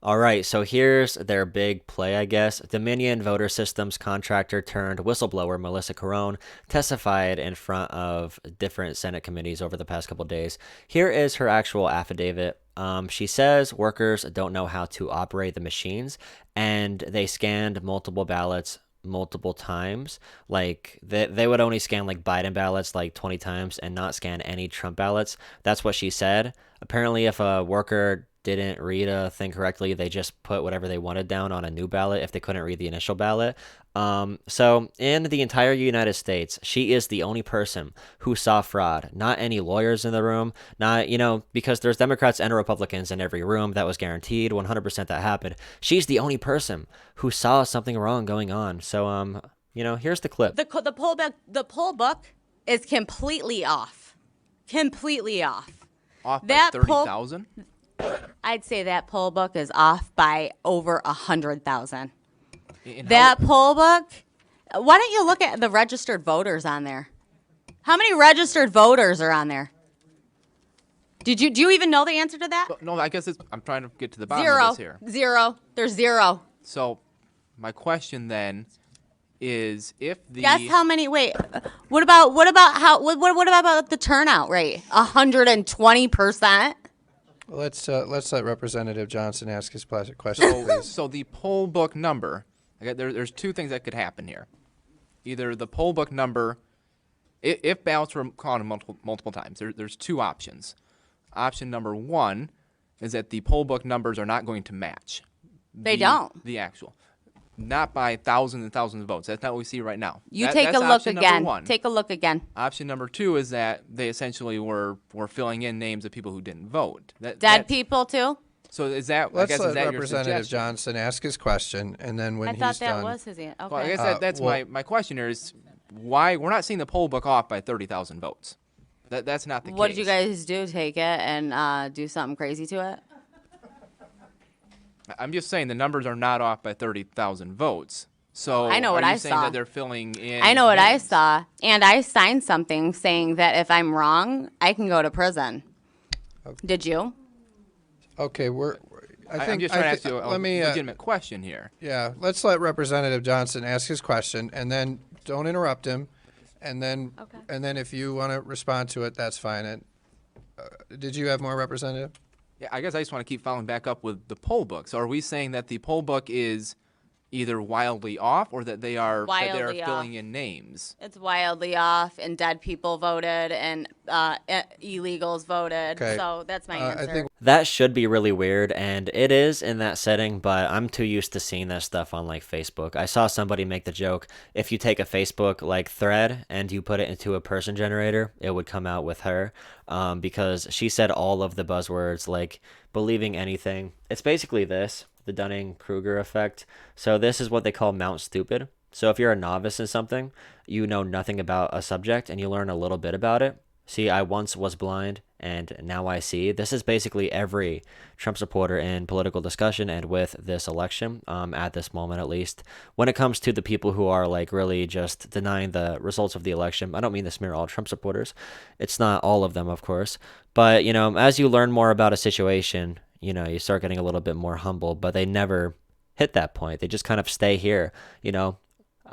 All right, so here's their big play, I guess. Dominion Voter Systems contractor turned whistleblower Melissa Carone testified in front of different Senate committees over the past couple of days. Here is her actual affidavit. She says workers don't know how to operate the machines, and they scanned multiple ballots multiple times. Like they would only scan like Biden ballots like 20 times and not scan any Trump ballots. That's what she said. Apparently, if a worker didn't read a thing correctly, they just put whatever they wanted down on a new ballot if they couldn't read the initial ballot. So in the entire United States, she is the only person who saw fraud. Not any lawyers in the room, not, because there's Democrats and Republicans in every room. That was guaranteed, 100% that happened. She's the only person who saw something wrong going on. So, here's the clip. The poll book is completely off. Completely off. Off by 30,000? I'd say that poll book is off by over 100,000. That poll book. Why don't you look at the registered voters on there? How many registered voters are on there? Do you even know the answer to that? No, I guess I'm trying to get to the bottom of this here. Zero. There's zero. So, my question then is if the Guess how many? Wait. What about the turnout rate? 120%. Let's let Representative Johnson ask his question, please. So the poll book number, there's two things that could happen here. Either the poll book number, if ballots were counted multiple times, there's two options. Option number one is that the poll book numbers are not going to match. They don't. The actual. Not by thousands and thousands of votes. That's not what we see right now. Take a look again. Take a look again. Option number two is that they essentially were filling in names of people who didn't vote. Dead people too? So is that? Let's I guess, let is that Representative Johnson ask his question, and then when I he's thought that done, was his answer. Okay. Well, I guess that's my question here is why we're not seeing the poll book off by 30,000 votes. That's not the case. What did you guys do? Take it and do something crazy to it? I'm just saying the numbers are not off by 30,000 votes. So I know what are you I saying saw. that they're filling in? I know what I names? saw, and I signed something saying that if I'm wrong, I can go to prison. Okay. Did you? okay, I'm just trying to ask you a legitimate question here. Yeah, let's let Representative Johnson ask his question, and then don't interrupt him, and then if you want to respond to it, that's fine. And did you have more, Representative? Yeah, I guess I just want to keep following back up with the poll book. So are we saying that the poll book is either wildly off or that they are filling in names? It's wildly off, and dead people voted, and illegals voted. Okay. So that's my answer. I think That should be really weird, and it is in that setting, but I'm too used to seeing that stuff on like Facebook. I saw somebody make the joke, if you take a Facebook like thread and you put it into a person generator, it would come out with her, because she said all of the buzzwords like believing anything. It's basically this, the Dunning-Kruger effect. So this is what they call Mount Stupid. So if you're a novice in something, you know nothing about a subject and you learn a little bit about it. See, I once was blind and now I see. This is basically every Trump supporter in political discussion and with this election, at this moment at least. When it comes to the people who are like really just denying the results of the election, I don't mean to smear all Trump supporters. It's not all of them, of course. But, as you learn more about a situation, you start getting a little bit more humble, but they never hit that point. They just kind of stay here.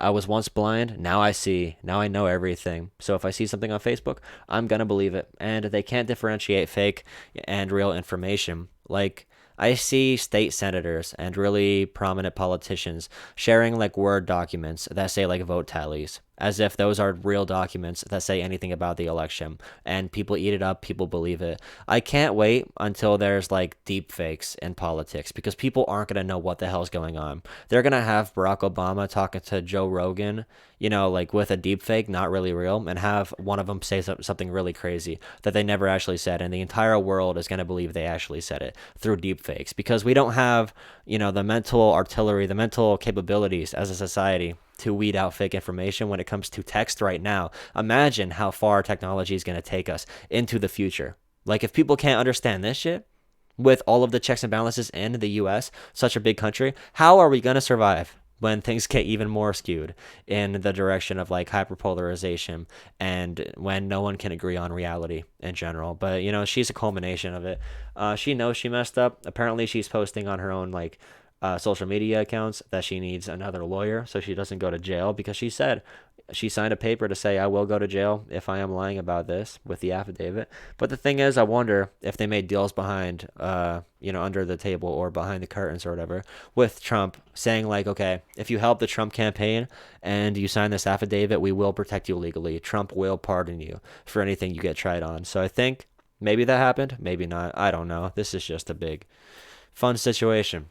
I was once blind, now I see, now I know everything. So if I see something on Facebook, I'm going to believe it. And they can't differentiate fake and real information. Like, I see state senators and really prominent politicians sharing like Word documents that say like vote tallies, as if those are real documents that say anything about the election, and people eat it up, people believe it. I can't wait until there's like deep fakes in politics, because people aren't going to know what the hell's going on. They're going to have Barack Obama talking to Joe Rogan, like with a deep fake, not really real, and have one of them say something really crazy that they never actually said, and the entire world is going to believe they actually said it through deep fakes, because we don't have, the mental artillery, the mental capabilities as a society to weed out fake information when it comes to text right now. Imagine how far technology is going to take us into the future. Like, if people can't understand this shit with all of the checks and balances in the US, such a big country, how are we going to survive? when things get even more skewed in the direction of like hyperpolarization and when no one can agree on reality in general. But she's a culmination of it. She knows she messed up. Apparently she's posting on her own like social media accounts that she needs another lawyer so she doesn't go to jail, because she said she signed a paper to say, I will go to jail if I am lying about this, with the affidavit. But the thing is, I wonder if they made deals behind, under the table or behind the curtains or whatever, with Trump saying like, okay, if you help the Trump campaign and you sign this affidavit, we will protect you legally. Trump will pardon you for anything you get tried on. So I think maybe that happened, maybe not. I don't know. This is just a big fun situation.